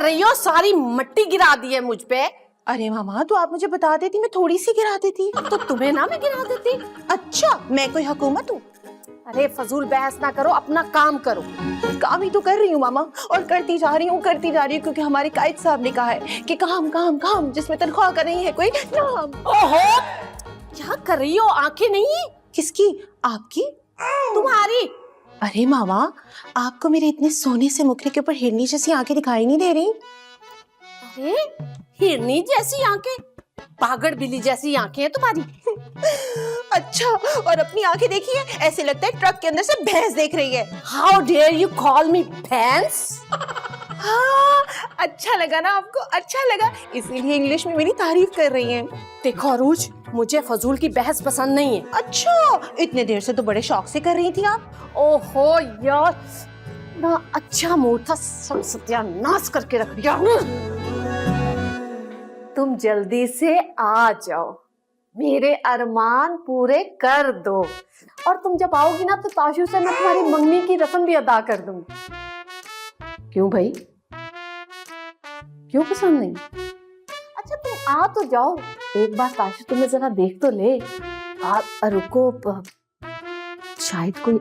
रही हो? सारी मिट्टी गिरा दी है मुझ पे। अरे मामा, तो आप मुझे बता देती, मैं थोड़ी सी गिरा देती। तो तुम्हें ना मैं गिरा देती। अच्छा, मैं कोई हुकूमत हूँ? अरे फजूल बहस ना करो, अपना काम करो। काम ही तो कर रही हूँ मामा, और करती जा रही हूँ क्योंकि हमारे कायद साहब ने कहा है कि काम काम काम, जिसमें तनख्वाह का नहीं है कोई नाम। ओहो, क्या कर रही हो? आंखें नहीं? किसकी? आपकी? तुम्हारी। अरे मामा, आपको मेरे इतने सोने से मुखड़े के ऊपर हिरनी जैसी आंखें दिखाई नहीं दे रही? अरे हिरनी जैसी आंखें, पागड़ बिल्ली जैसी आंखें हैं तुम्हारी। अच्छा, और अपनी आंखें देखिए, ऐसे लगता है ट्रक के अंदर से भैंस देख रही है। How dare you call me भैंस? हाँ, अच्छा लगा ना आपको? अच्छा लगा, इसीलिए इंग्लिश में मेरी तारीफ कर रही हैं। देखो अरूज, मुझे फजूल की बहस पसंद नहीं है। अच्छा, इतने देर से तो बड़े शौक से कर रही थी आप। ओहो यार, ना अच्छा मूड था, सब सत्यानाश करके रख दिया। तुम जल्दी से आ जाओ, मेरे अरमान पूरे कर दो, और तुम जब आओगी ना तो ताशु से मैं तुम्हारी मंगनी की रस्म भी अदा कर दूंगी। क्यों भाई, क्यों पसंद नहीं? अच्छा तुम आ तो जाओ, एक बार ताशु तुम्हें जरा देख तो ले। आप रुको, शायद कोई।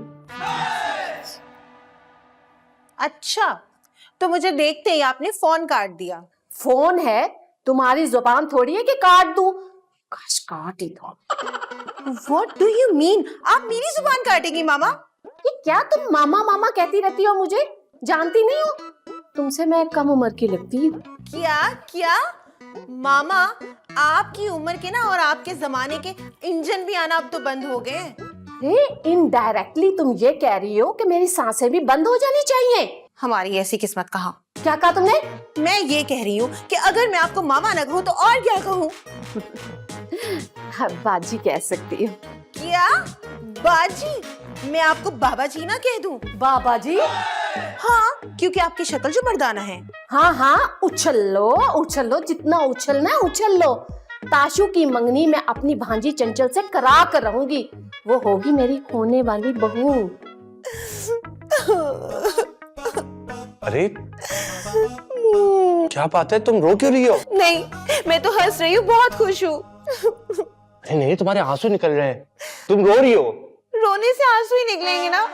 अच्छा, तो मुझे देखते ही आपने फोन काट दिया। फोन है, तुम्हारी जुबान थोड़ी है कि काट दूं। काश काट ही दो। What do you mean? आप मेरी जुबान काटेगी मामा? ये क्या तुम मामा मामा कहती रहती हो? मुझे जानती नहीं हो? तुमसे मैं कम उम्र की लगती हूँ। क्या क्या मामा, आपकी उम्र के ना और आपके जमाने के इंजन भी आना अब तो बंद हो गए। अरे इनडायरेक्टली तुम ये कह रही हो कि मेरी सांसें भी बंद हो जानी चाहिए। हमारी ऐसी किस्मत कहाँ। क्या कहा तुमने? मैं ये कह रही हूँ कि अगर मैं आपको मामा न कहूँ तो और क्या कहूँ? हाँ, बाजी कह सकती हो। क्या बाजी? मैं आपको बाबा जी ना कह दूं? बाबा जी? हाँ, क्योंकि आपकी शक्ल जो मर्दाना है। हाँ हाँ, उछल लो, जितना उछलना है उछल लो। ताशु की मंगनी मैं अपनी भांजी चंचल से करा कर रहूंगी, वो होगी मेरी होने वाली बहू। अरे क्या बात है, तुम रो क्यों रही हो? नहीं, मैं तो हंस रही हूँ, बहुत खुश हूँ। अरे नहीं, तुम्हारे आंसू निकल रहे हैं, तुम रो रही हो। रोने से आंसू ही निकलेंगे ना,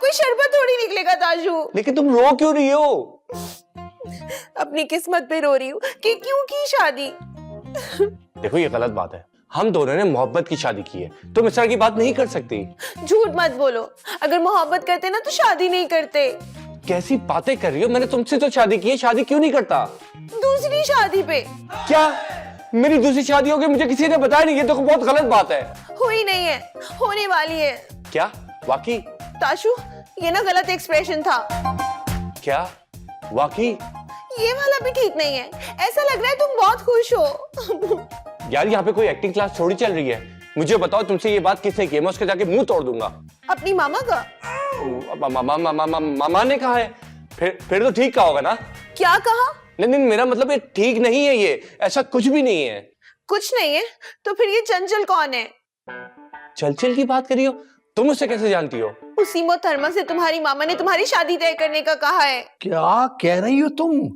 कोई शरबत थोड़ी निकलेगा ताशु। लेकिन तुम रो क्यों रही हो? अपनी किस्मत पे रो रही हूँ कि क्यों की शादी। देखो ये गलत बात है, हम दोनों ने मोहब्बत की शादी की है, तुम इस तरह की बात नहीं कर सकती। झूठ मत बोलो, अगर मोहब्बत करते ना तो शादी नहीं करते। कैसी बातें कर रही हो? मैंने तुमसे तो शादी की है, शादी क्यों नहीं करता? दूसरी शादी पे। क्या मेरी दूसरी शादी हो गई? मुझे किसी ने बताया नहीं, ये तो बहुत गलत बात है। हुई नहीं है, होने वाली है। क्या वाकई? ताशु, ये ना गलत एक्सप्रेशन था। क्या वाकई? ये वाला भी ठीक नहीं है, ऐसा लग रहा है तुम बहुत खुश हो। यार यहाँ पे कोई एक्टिंग क्लास थोड़ी चल रही है। मुझे बताओ तुमसे ये बात किसने की है, मैं उसके जाके मुंह तोड़ दूंगा। अपनी मामा का। मामा ने कहा है? फिर तो ठीक कहा होगा ना? क्या कहा? नहीं, मेरा मतलब ये ठीक नहीं है, ये ऐसा कुछ भी नहीं है। कुछ नहीं है तो फिर ये चंचल कौन है? चंचल की बात करी हो? तुम उससे कैसे जानती हो? उसी मोहतरमा से तुम्हारी मामा ने तुम्हारी शादी तय करने का कहा है। क्या कह रही हो तुम?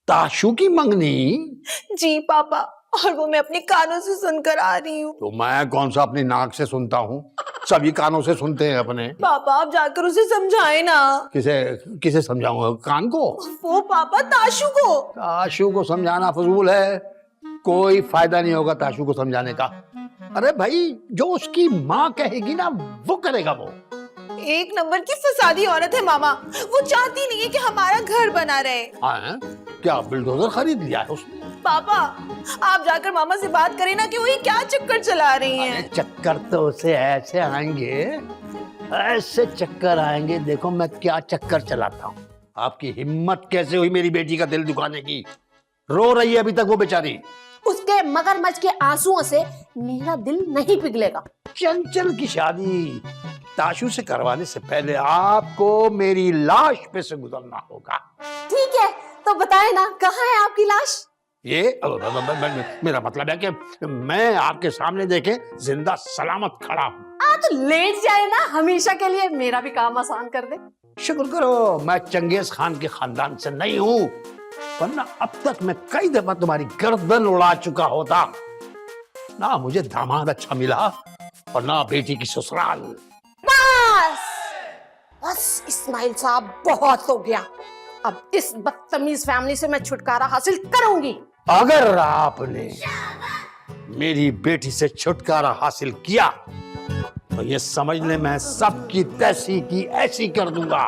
ताशु की मंगनी? जी पापा, और वो मैं अपने कानों से सुनकर आ रही हूँ। तो मैं कौन सा अपनी नाक से सुनता हूँ, सभी कानों से सुनते हैं अपने। पापा आप जाकर उसे समझाए ना। किसे किसे समझाऊंगा? कान को? वो पापा ताशु को। ताशु को समझाना फजूल है, कोई फायदा नहीं होगा ताशु को समझाने का। अरे भाई, जो उसकी माँ कहेगी ना वो करेगा वो। एक नंबर की फसादी औरत है मामा, वो चाहती नहीं है कि हमारा घर बना रहे। हाँ, क्या बिल्डोजर खरीद लिया है उसने? पापा आप जाकर मामा से बात करें ना कि वो ये क्या चक्कर चला रही हैं। चक्कर तो उसे ऐसे आएंगे, ऐसे चक्कर आएंगे, देखो मैं क्या चक्कर चलाता हूँ। आपकी हिम्मत कैसे हुई मेरी बेटी का दिल दुखाने की? रो रही है अभी तक वो बेचारी। उसके मगरमच्छ के आंसुओं से मेरा दिल नहीं पिघलेगा। चंचल की शादी ताशु से करवाने से पहले आपको मेरी लाश पे से गुजरना होगा। ठीक है, तो बताए ना कहाँ है आपकी लाश? ये मेरा मतलब है कि मैं आपके सामने देखे जिंदा सलामत खड़ा हूँ। तो लेट जाए ना हमेशा के लिए, मेरा भी काम आसान कर दे। शुक्र करो मैं चंगेज खान के खानदान से नहीं हूँ, वरना अब तक मैं कई दफा तुम्हारी गर्दन उड़ा चुका होता। ना मुझे दामाद अच्छा मिला और ना बेटी की ससुराल। बस बस इस्माइल साहब, बहुत हो गया। अब इस बदतमीज फैमिली से मैं छुटकारा हासिल करूंगी। अगर आपने मेरी बेटी से छुटकारा हासिल किया तो ये समझ ले मैं सबकी तैसी की ऐसी कर दूंगा।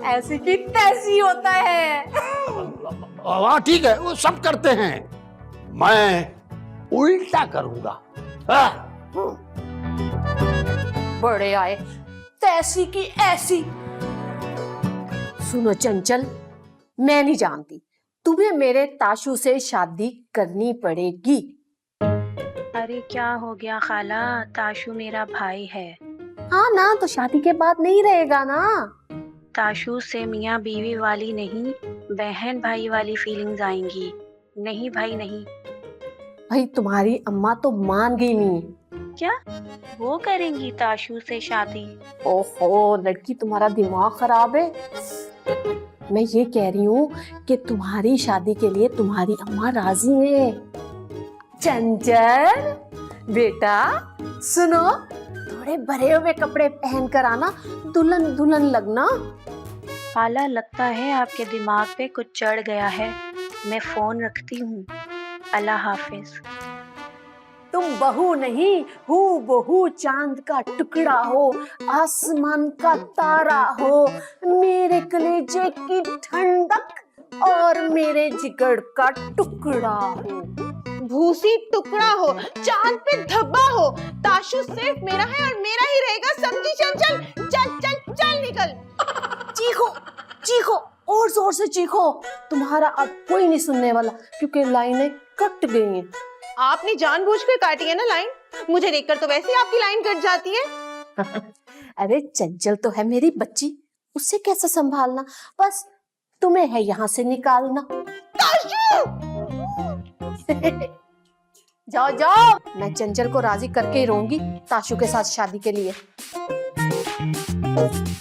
ऐसी की तैसी होता है। हाँ ठीक है, वो सब करते हैं, मैं उल्टा करूंगा। हाँ। बड़े आए तैसी की ऐसी। सुनो चंचल, मैं नहीं जानती, तुम्हें मेरे ताशु से शादी करनी पड़ेगी। अरे क्या हो गया खाला, ताशु मेरा भाई है। हाँ ना, तो शादी के बाद नहीं रहेगा ना। ताशु से मियाँ बीवी वाली नहीं, बहन भाई वाली फीलिंग्स आएंगी। नहीं भाई नहीं। भाई तुम्हारी अम्मा तो मान गई नहीं। क्या वो करेंगी ताशु से शादी? ओहो लड़की, तुम्हारा दिमाग खराब है। मैं ये कह रही हूँ कि तुम्हारी शादी के लिए तुम्हारी अम्मा राजी है। चंचल बेटा सुनो, थोड़े भरे हुए कपड़े पहन कर आना, दुल्हन दुल्हन लगना। खाला लगता है आपके दिमाग पे कुछ चढ़ गया है। मैं फोन रखती हूँ। अल्लाह हाफिज। तुम बहू नहीं, हूँ बहू चांद का टुकड़ा हो, आसमान का तारा हो, मेरे कलेजे की ठंडक और मेरे जिगर का टुकड़ा हो। भूसी टुकड़ा हो, चांद पे धब्बा हो, ताशु सिर्फ मेरा है और मेरा ही रहेगा। समझी चंचल? चल चल चल निकल। चीखो चीखो, और जोर से चीखो, तुम्हारा अब कोई नहीं सुनने वाला, क्योंकि लाइनें कट गई हैं। आपने जानबूझकर काटी है ना लाइन? मुझे देखकर तो वैसे ही आपकी लाइन कट जाती है। अरे चंचल तो है मेरी बच्ची, उससे कैसे संभालना, बस तुम्हें है यहाँ से निकालना। जाओ जाओ, मैं चंचल को राजी करके ही रहूंगी ताशु के साथ शादी के लिए।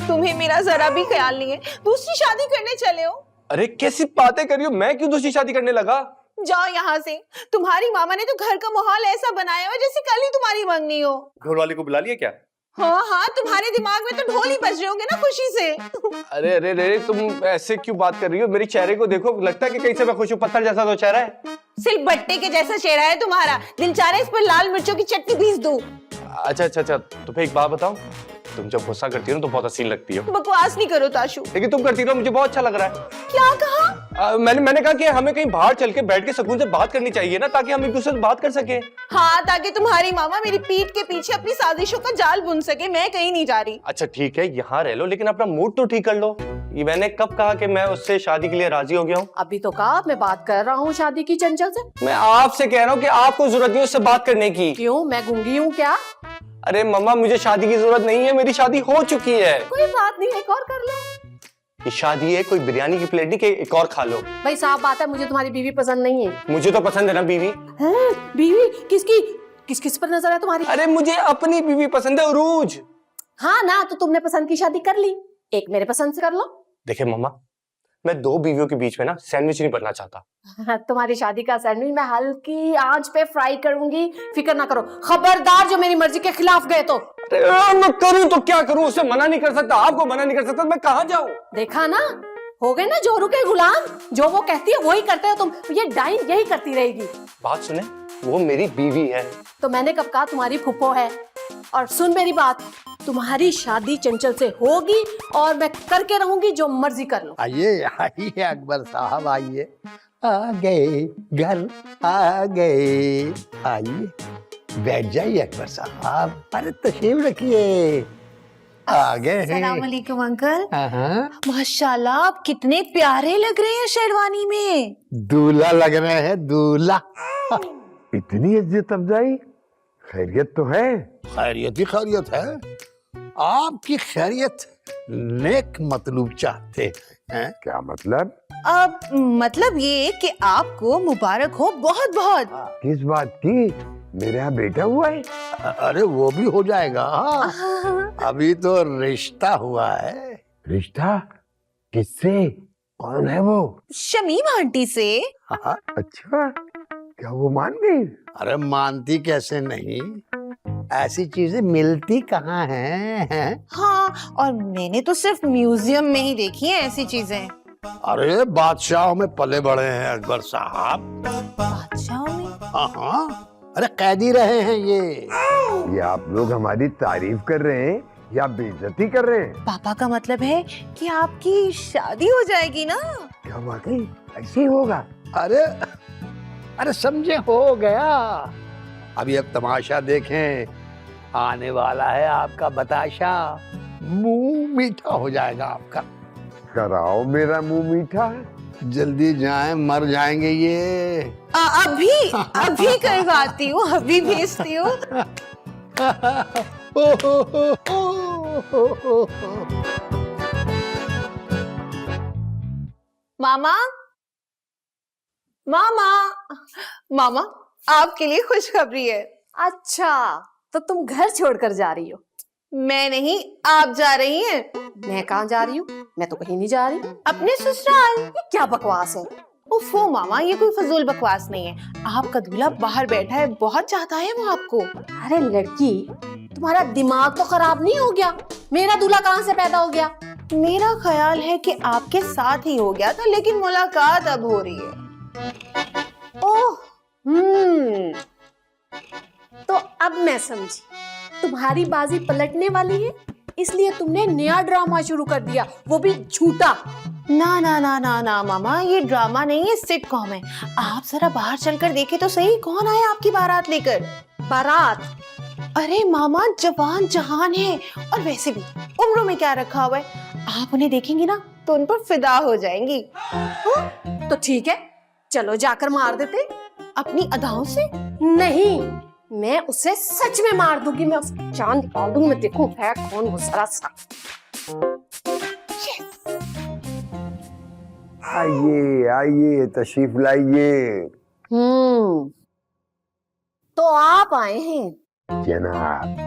तुम्हें मेरा जरा भी ख्याल नहीं है, दूसरी शादी करने चले हो। अरे कैसी बातें कर रही हो, मैं क्यों दूसरी शादी करने लगा? जाओ यहाँ से। तुम्हारी मामा ने तो घर का माहौल ऐसा बनाया हो जैसे कल ही तुम्हारी मंगनी हो। घर वाले को बुला लिया क्या? हाँ हाँ, तुम्हारे दिमाग में तो ढोल ही बज रहे होंगे ना खुशी से। अरे अरे अरे, तुम ऐसे क्यों बात कर रही हो? मेरे चेहरे को देखो, लगता है कि कहीं से मैं खुश हूँ। पत्थर जैसा तो चेहरा है। सिर्फ भट्टे के जैसा चेहरा है तुम्हारा। दिल चाह रहा है इस पर लाल मिर्चों की चटनी पीस दूं। अच्छा अच्छा अच्छा, तुम्हें एक बात बताऊं, तुम जब गुस्सा करती हो ना तो बहुत हसीन लगती हो। बकवास नहीं करो ताशु। लेकिन तुम करती हो मुझे बहुत अच्छा लग रहा है। क्या कहा? मैंने कहा कि हमें कहीं बाहर चल के बैठ के सुकून से बात करनी चाहिए ना, ताकि हम एक दूसरे से बात कर सके। हाँ, ताकि तुम्हारी मामा मेरी पीठ के पीछे अपनी साजिशों का जाल बुन सके। मैं कहीं नहीं जा रही। अच्छा ठीक है, यहाँ रह लो, लेकिन अपना मूड तो ठीक कर लो। ये मैंने कब कहा कि मैं उससे शादी के लिए राजी हो गया हूँ? अभी तो कहा मैं बात कर रहा हूँ शादी की चंचल से। मैं आपसे कह रहा हूँ कि आपको जरूरत नहीं उससे बात करने की। क्यों, मैं गूंगी हूँ क्या? अरे मम्मा, मुझे शादी की जरूरत नहीं है, मेरी शादी हो चुकी है। कोई बात नहीं, एक और कर लो। ये शादी है, कोई बिरयानी की प्लेट नहीं कि एक और खा लो। भाई साफ बात है, मुझे तुम्हारी बीवी पसंद नहीं है। मुझे तो पसंद है ना बीवी। हैं? बीवी किसकी? किस किस पर नजर है तुम्हारी? अरे मुझे अपनी बीवी पसंद है, उरूज। हाँ ना, तो तुमने पसंद की शादी कर ली, एक मेरे पसंद से कर लो। देखिए मम्मा, मैं दो बीवियों के बीच में ना सैंडविच नहीं बनना चाहता। तुम्हारी शादी का सैंडविच मैं हल्की आंच पे फ्राई करूंगी, फिक्र ना करो। खबरदार जो मेरी मर्जी के खिलाफ गए तो। मैं करूं तो क्या करूं, उससे मना नहीं कर सकता, आपको मना नहीं कर सकता, मैं कहां जाऊं? देखा ना, हो गए ना जोरू के गुलाम, जो वो कहती है वही करते हो तुम। ये डाइन यही करती रहेगी। बात सुने, वो मेरी बीवी है। तो मैंने कब कहा तुम्हारी फुप्पो है? और सुन मेरी बात, तुम्हारी शादी चंचल से होगी और मैं करके रहूंगी, जो मर्जी कर लो। आइए आइए अकबर साहब, आइए। आ गए, घर आ गए। आइए बैठ जाइए अकबर साहब। अरे तशरीफ रखिए, आ गए हैं। अस्सलाम वालेकुम अंकल। हाँ, माशाल्लाह, आप कितने प्यारे लग रहे हैं शेरवानी में। दूल्हा लग रहे हैं, दूल्हा। इतनी इज्जत अफजाई, खैरियत तो है? खैरियत ही खैरियत है। आपकी खैरियत नेक मतलूब चाहते हैं। क्या मतलब? अब मतलब ये कि आपको मुबारक हो बहुत बहुत। किस बात की? मेरे यहाँ बेटा हुआ है? अरे वो भी हो जाएगा। अभी तो रिश्ता हुआ है। रिश्ता? किससे? कौन है वो? शमीम आंटी से। हाँ, अच्छा, क्या वो मान गई? अरे मानती कैसे नहीं, ऐसी चीजें मिलती कहाँ हैं? हाँ, और मैंने तो सिर्फ म्यूजियम में ही देखी है ऐसी चीजें। अरे बादशाहों में पले बड़े हैं अकबर साहब। बादशाहों में? हाँ हाँ, अरे कैदी रहे हैं ये आप लोग हमारी तारीफ कर रहे हैं या बेइज्जती कर रहे हैं? पापा का मतलब है कि आपकी शादी हो जाएगी ना? क्या वाकई ऐसे ही होगा? अरे अरे समझे, हो गया। अभी अब तमाशा देखें, आने वाला है आपका बताशा, मुंह मीठा हो जाएगा आपका। कराओ मेरा मुंह मीठा। जल्दी जाएं, मर जाएंगे ये। अभी करवाती हूँ, अभी भेजती हूँ। मामा, मामा, मामा, आपके लिए खुशखबरी है। अच्छा, तो तुम घर छोड़कर जा रही हो? मैं नहीं, आप जा रही हैं। मैं कहाँ जा रही हूँ? मैं तो कहीं नहीं जा रही। अपने ससुराल। ये क्या बकवास है? उफ़ो मामा, ये कोई फजूल बकवास नहीं है। आपका दूल्हा बाहर बैठा है, बहुत चाहता है वो आपको। अरे लड़की, तुम्हारा दिमाग तो खराब नहीं हो गया? मेरा दूल्हा कहाँ से पैदा हो गया? मेरा ख्याल है कि आपके साथ ही हो गया था, लेकिन मुलाकात अब हो रही है। ओह, तो अब मैं समझी, तुम्हारी बाजी पलटने वाली है, इसलिए तुमने नया ड्रामा शुरू कर दिया, वो भी झूठा। ना ना ना ना ना मामा, ये ड्रामा नहीं है, सिटकॉम है। आप जरा बाहर चलकर देखे तो सही, कौन आया आपकी बारात लेकर? बारात? अरे मामा, जवान जहान है, और वैसे भी उम्रों में क्या रखा हुआ है। आप उन्हें देखेंगी ना तो उन पर फिदा हो जाएंगी। तो ठीक है, चलो जाकर मार देते। अपनी अदाओं से? नहीं, मैं उसे सच में मार दूंगी। मैं उसकी जान निकाल दूंगी। मैं देखूं है कौन वो जरा सा। आइए आइए, तशरीफ लाइए। तो आप आए हैं? जनाब,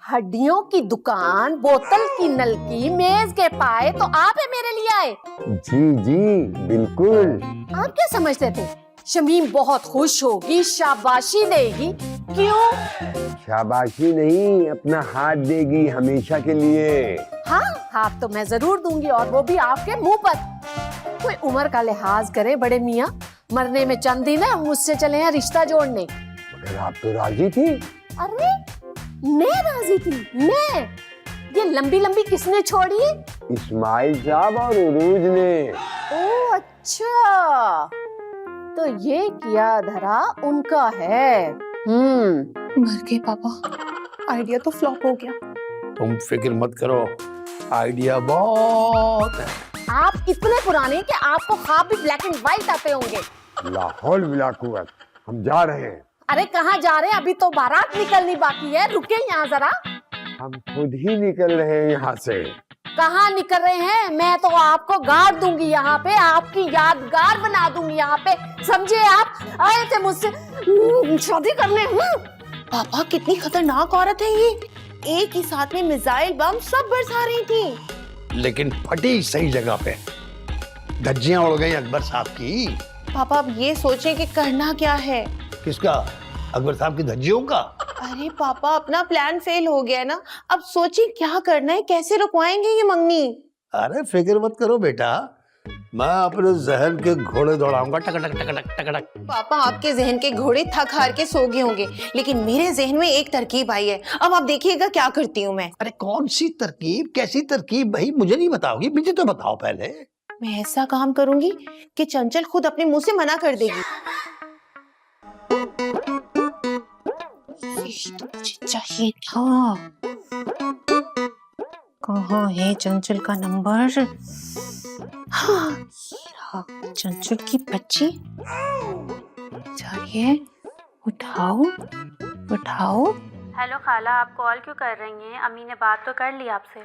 हड्डियों की दुकान, बोतल की नलकी, मेज के पाए, तो आप है मेरे लिए आए? जी जी बिल्कुल। आप क्या समझते थे शमीम बहुत खुश होगी, शाबाशी देगी? क्यों? शाबाशी नहीं, अपना हाथ देगी हमेशा के लिए। हाँ, हाथ तो मैं जरूर दूंगी, और वो भी आपके मुंह पर। कोई उम्र का लिहाज करे बड़े मियाँ, मरने में चंद दिन है, मुझसे चले हैं रिश्ता जोड़ने। मगर आप तो राजी थी। अरे मैं राजी थी? मैं? ये लंबी लंबी किसने छोड़ी? इस्माइल साहब और उरूज ने। ओह अच्छा, तो ये किया धरा उनका है। मर गए पापा, आइडिया तो फ्लॉप हो गया। तुम फिक्र मत करो, आइडिया बहुत है। आप इतने पुराने कि आपको ख्वाब भी ब्लैक एंड व्हाइट आते होंगे। लाहौल बिला कुव्वत, हम जा रहे हैं। अरे कहाँ जा रहे हैं? अभी तो बारात निकलनी बाकी है, रुके यहाँ जरा। हम खुद ही निकल रहे हैं यहाँ से। कहाँ निकल रहे हैं? मैं तो आपको गाड़ दूंगी यहाँ पे, आपकी यादगार बना दूंगी यहाँ पे, समझे? आप आए थे मुझसे शादी करने। पापा, कितनी खतरनाक औरत है ये। एक ही साथ में मिसाइल बम सब बरसा रही थी। लेकिन फटी सही जगह पे, धज्जियां उड़ गई अकबर साहब की। पापा, अब ये सोचें कि करना क्या है। किसका? अकबर साहब की धज्जियों का? अरे पापा, अपना प्लान फेल हो गया ना, अब सोचिए क्या करना है, कैसे रुकवाएंगे ये मंगनी। अरे फिक्र मत करो बेटा, मैं अपने जहन के घोड़े दौड़ाऊंगा, टकटक टकटक टकटक। पापा, आपके जहन के घोड़े थक हार के सो गए होंगे, लेकिन मेरे जहन में एक तरकीब आई है। अब आप देखिएगा क्या करती हूँ मैं। अरे कौन सी तरकीब, कैसी तरकीब भाई? मुझे नहीं बताओगी? मुझे तो बताओ पहले। मैं ऐसा काम करूंगी कि चंचल खुद अपने मुंह से मना कर देगी। तो मुझे चाहिए था। कहाँ है चंचल का नंबर? हाँ, ये रहा, चंचल की बच्ची। चलिए, उठाओ उठाओ। हेलो खाला, आप कॉल क्यों कर रही हैं? अम्मी ने बात तो कर ली आपसे।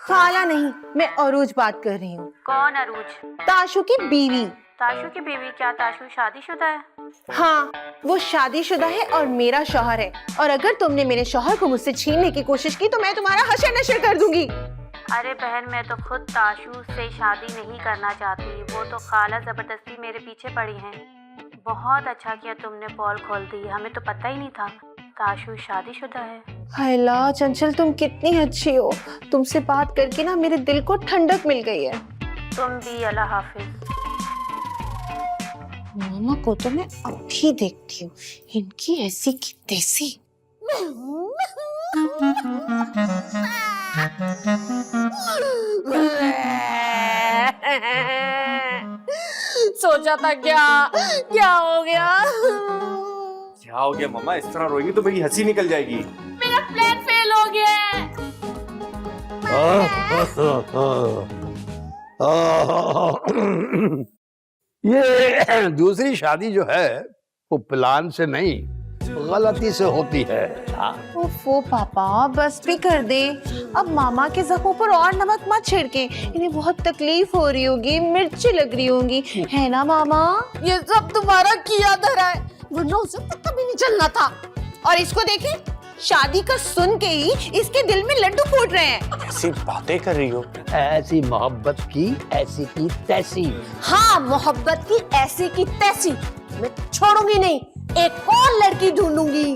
खाला नहीं, मैं अरूज बात कर रही हूँ। कौन अरूज? ताशु की बीवी। ताशु की बीवी? क्या ताशु शादीशुदा है? हाँ, वो शादीशुदा है और मेरा शौहर है, और अगर तुमने मेरे शौहर को मुझसे छीनने की कोशिश की तो मैं तुम्हारा हशर नशर कर दूंगी। अरे बहन, मैं तो खुद ताशू से शादी नहीं करना चाहती, वो तो खाला जबरदस्ती मेरे पीछे पड़ी हैं। बहुत अच्छा किया तुमने पोल खोल दी, हमें तो पता ही नहीं था ताशू शादीशुदा है। हायला चंचल, तुम कितनी अच्छी हो। तुमसे बात करके ना मेरे दिल को ठंडक मिल गई है। तुम भी, अल्लाह हाफिज। मामा को तो मैं अभी देखती हूँ, इनकी ऐसी की तैसी। सोचा था क्या क्या हो गया? क्या हो गया मम्मा? इस तरह रोएंगी तो मेरी हंसी निकल जाएगी। मेरा प्लान फेल हो गया है। ये दूसरी शादी जो है वो प्लान से नहीं, गलती से होती है। ओफो पापा, बस भी कर दे। अब मामा के जख्मों पर और नमक मत छिड़के, इन्हें बहुत तकलीफ हो रही होगी, मिर्ची लग रही होंगी, है ना मामा? ये सब तुम्हारा किया धरा है, वरना उसे पता भी नहीं चलना था। और इसको देखें, शादी का सुन के ही इसके दिल में लड्डू फूट रहे हैं। ऐसी बातें कर रही हो। ऐसी मोहब्बत की ऐसी की तैसी। हाँ, मोहब्बत की ऐसी की तैसी मैं छोड़ूंगी नहीं, एक और लड़की ढूंढूंगी।